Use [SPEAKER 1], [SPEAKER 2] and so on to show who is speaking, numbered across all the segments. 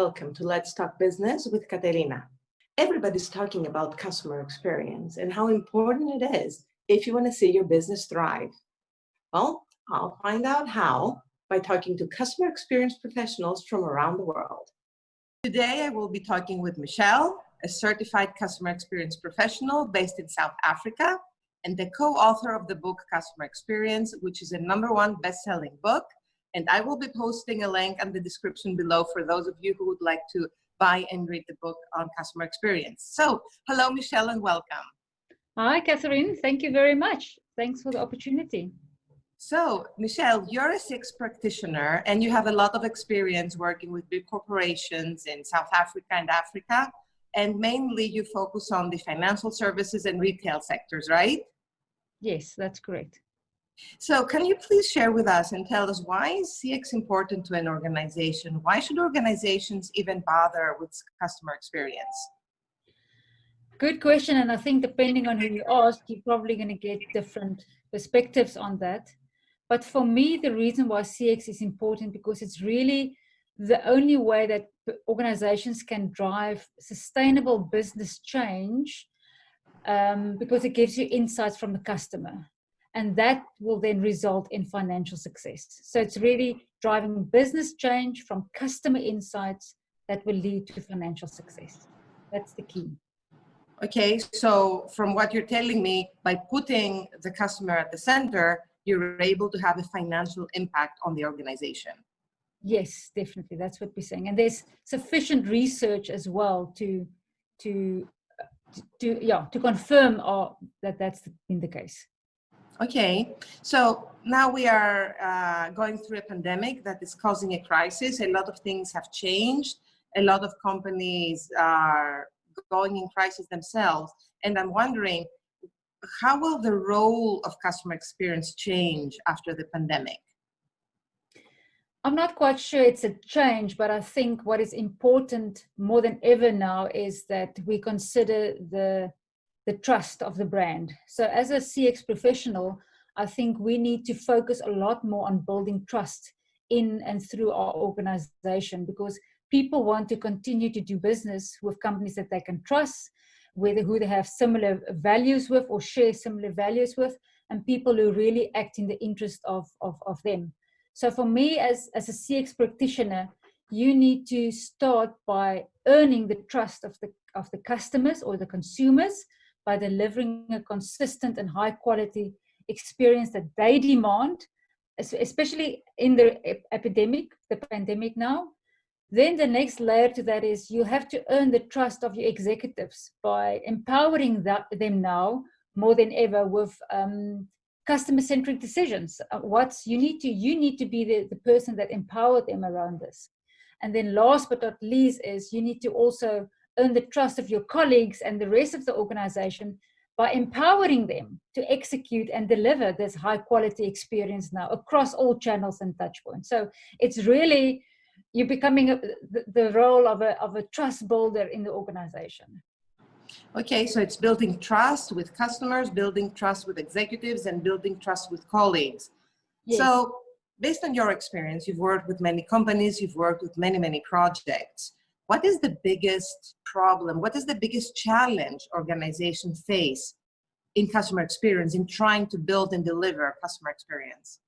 [SPEAKER 1] welcome to Let's Talk Business with Katerina. Everybody's talking about customer experience and how important it is if you want to see your business thrive. Well, I'll find out how by talking to customer experience professionals from around the world. Today, I will be talking with Michelle, a certified customer experience professional based in South Africa and the co-author of the book Customer Experience, which is a #1 best-selling book. And I will be posting a link in the description below for those of you who would like to buy and read the book on customer experience. So, hello, Michelle, and welcome.
[SPEAKER 2] Hi, Catherine. Thank you very much. Thanks for the opportunity.
[SPEAKER 1] So, Michelle, you're a CX practitioner and you have a lot of experience working with big corporations in South Africa and Africa. And mainly you focus on the financial services and retail sectors, right?
[SPEAKER 2] Yes, that's correct.
[SPEAKER 1] So can you please share with us and tell us, why is CX important to an organization? Why should organizations even bother with customer experience?
[SPEAKER 2] Good question. And I think depending on who you ask, you're probably going to get different perspectives on that. But for me, the reason why CX is important, because it's really the only way that organizations can drive sustainable business change, because it gives you insights from the customer. And that will then result in financial success. So it's really driving business change from customer insights that will lead to financial success. That's the key.
[SPEAKER 1] Okay, so from what you're telling me, by putting the customer at the center, you're able to have a financial impact on the organization.
[SPEAKER 2] Yes, definitely. That's what we're saying. And there's sufficient research as well to confirm that that's been the case.
[SPEAKER 1] Okay, so now we are going through a pandemic that is causing a crisis. A lot of things have changed. A lot of companies are going in crisis themselves. And I'm wondering, how will the role of customer experience change after the pandemic?
[SPEAKER 2] I'm not quite sure it's a change, but I think what is important more than ever now is that we consider the trust of the brand. So as a CX professional, I think we need to focus a lot more on building trust in and through our organization, because people want to continue to do business with companies that they can trust, who they have similar values with or share similar values with, and people who really act in the interest of them. So for me, as a CX practitioner, you need to start by earning the trust of the customers or the consumers by delivering a consistent and high quality experience that they demand, especially in the pandemic now. Then the next layer to that is you have to earn the trust of your executives by empowering them now more than ever with customer-centric decisions. You need to be the person that empowered them around this. And then last but not least is you need to also earn the trust of your colleagues and the rest of the organization by empowering them to execute and deliver this high quality experience now across all channels and touch points. So it's really, you're becoming the role of a trust builder in the organization.
[SPEAKER 1] Okay, so it's building trust with customers, building trust with executives, and building trust with colleagues. Yes. So based on your experience, you've worked with many companies, you've worked with many, many projects. What is the biggest problem? What is the biggest challenge organizations face in customer experience, in trying to build and deliver customer experience?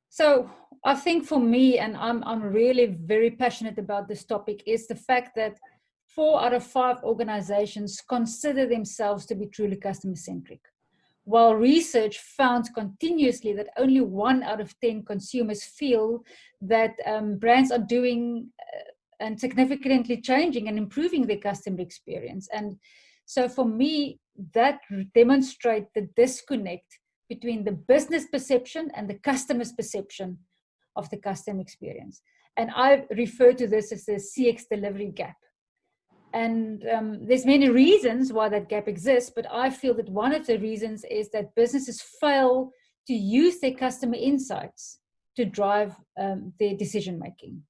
[SPEAKER 2] So I think for me, and I'm really very passionate about this topic, is the fact that 4 out of 5 organizations consider themselves to be truly customer-centric, while research found continuously that only 1 out of 10 consumers feel that brands are doing and significantly changing and improving their customer experience. And so for me, that demonstrates the disconnect between the business perception and the customer's perception of the customer experience. And I refer to this as the CX delivery gap. And there's many reasons why that gap exists, but I feel that one of the reasons is that businesses fail to use their customer insights to drive their decision-making.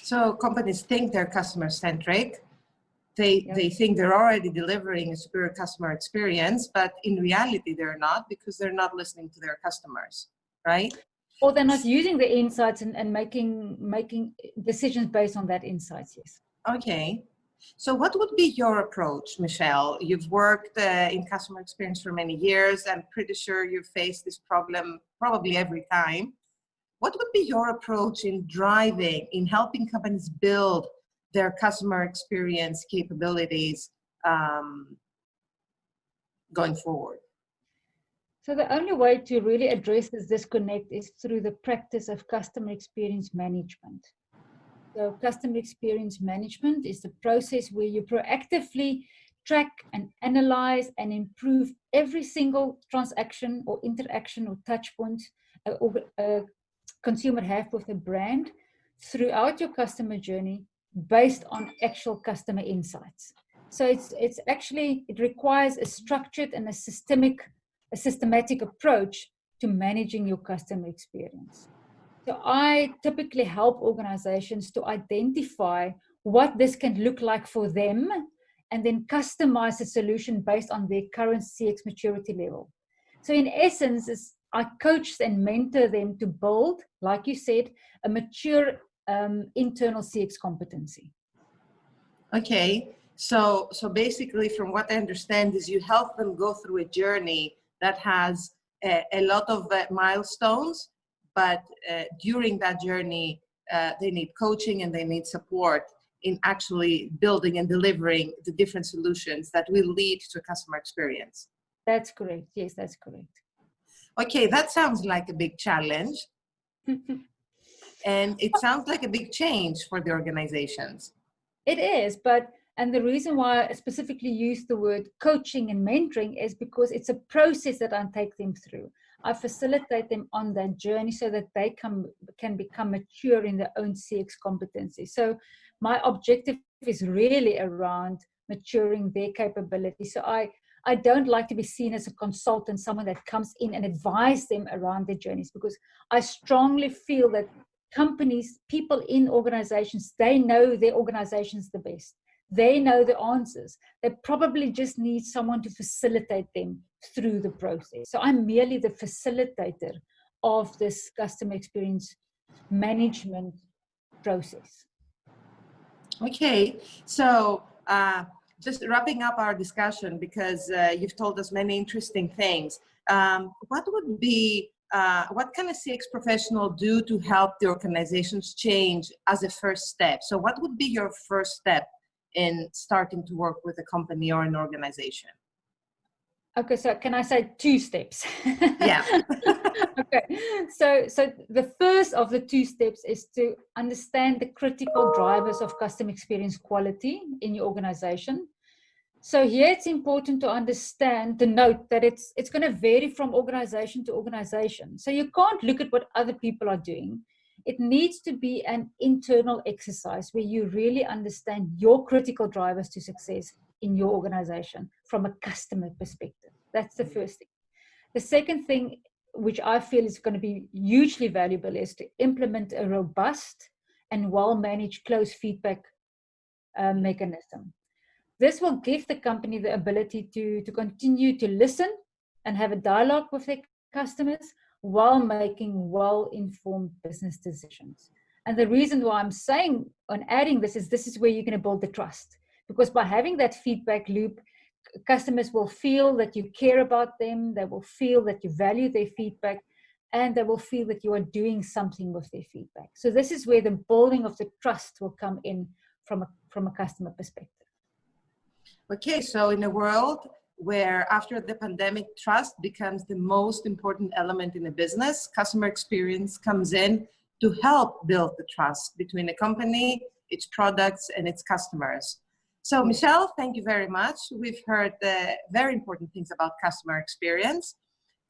[SPEAKER 1] So companies think they're customer-centric. They think they're already delivering a superior customer experience, but in reality, they're not, because they're not listening to their customers, right?
[SPEAKER 2] Or they're not using the insights and making decisions based on that insights, yes.
[SPEAKER 1] Okay. So what would be your approach, Michelle? You've worked in customer experience for many years. I'm pretty sure you face this problem probably every time. What would be your approach in helping companies build their customer experience capabilities going forward?
[SPEAKER 2] So the only way to really address this disconnect is through the practice of customer experience management. So customer experience management is the process where you proactively track and analyze and improve every single transaction or interaction or touch point a consumer have with a brand throughout your customer journey based on actual customer insights. So it requires a structured and a systematic approach to managing your customer experience. So I typically help organizations to identify what this can look like for them and then customize a solution based on their current CX maturity level. So in essence, I coach and mentor them to build, like you said, a mature internal CX competency.
[SPEAKER 1] Okay. So basically, from what I understand, is you help them go through a journey that has a lot of milestones, but during that journey, they need coaching and they need support in actually building and delivering the different solutions that will lead to a customer experience.
[SPEAKER 2] That's correct. Yes, that's correct.
[SPEAKER 1] Okay, that sounds like a big challenge. And it sounds like a big change for the organizations.
[SPEAKER 2] It is, and the reason why I specifically use the word coaching and mentoring is because it's a process that I take them through. I facilitate them on that journey so that they can become mature in their own CX competency. So my objective is really around maturing their capability. So I don't like to be seen as a consultant, someone that comes in and advise them around their journeys, because I strongly feel that companies, people in organizations, they know their organizations the best. They know the answers. They probably just need someone to facilitate them through the process. So I'm merely the facilitator of this customer experience management process.
[SPEAKER 1] Okay, so just wrapping up our discussion, because you've told us many interesting things. What can a CX professional do to help the organizations change as a first step? So what would be your first step in starting to work with a company or an organization?
[SPEAKER 2] Okay, so can I say 2 steps?
[SPEAKER 1] Yeah.
[SPEAKER 2] Okay, so the first of the 2 steps is to understand the critical drivers of customer experience quality in your organization. So here it's important to understand, to note that it's going to vary from organization to organization. So you can't look at what other people are doing. It needs to be an internal exercise where you really understand your critical drivers to success in your organization from a customer perspective. That's the first thing. The second thing, which I feel is going to be hugely valuable, is to implement a robust and well-managed closed feedback mechanism. This will give the company the ability to continue to listen and have a dialogue with their customers while making well-informed business decisions. And the reason why I'm saying on adding this is where you're going to build the trust. Because by having that feedback loop, customers will feel that you care about them, they will feel that you value their feedback, and they will feel that you are doing something with their feedback. So this is where the building of the trust will come in from a customer perspective.
[SPEAKER 1] Okay, so in a world where after the pandemic, trust becomes the most important element in a business, customer experience comes in to help build the trust between a company, its products, and its customers. So Michelle, thank you very much. We've heard very important things about customer experience.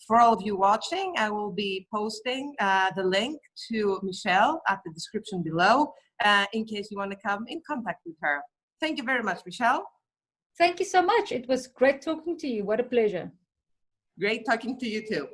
[SPEAKER 1] For all of you watching, I will be posting the link to Michelle at the description below in case you want to come in contact with her. Thank you very much, Michelle.
[SPEAKER 2] Thank you so much. It was great talking to you. What a pleasure.
[SPEAKER 1] Great talking to you too.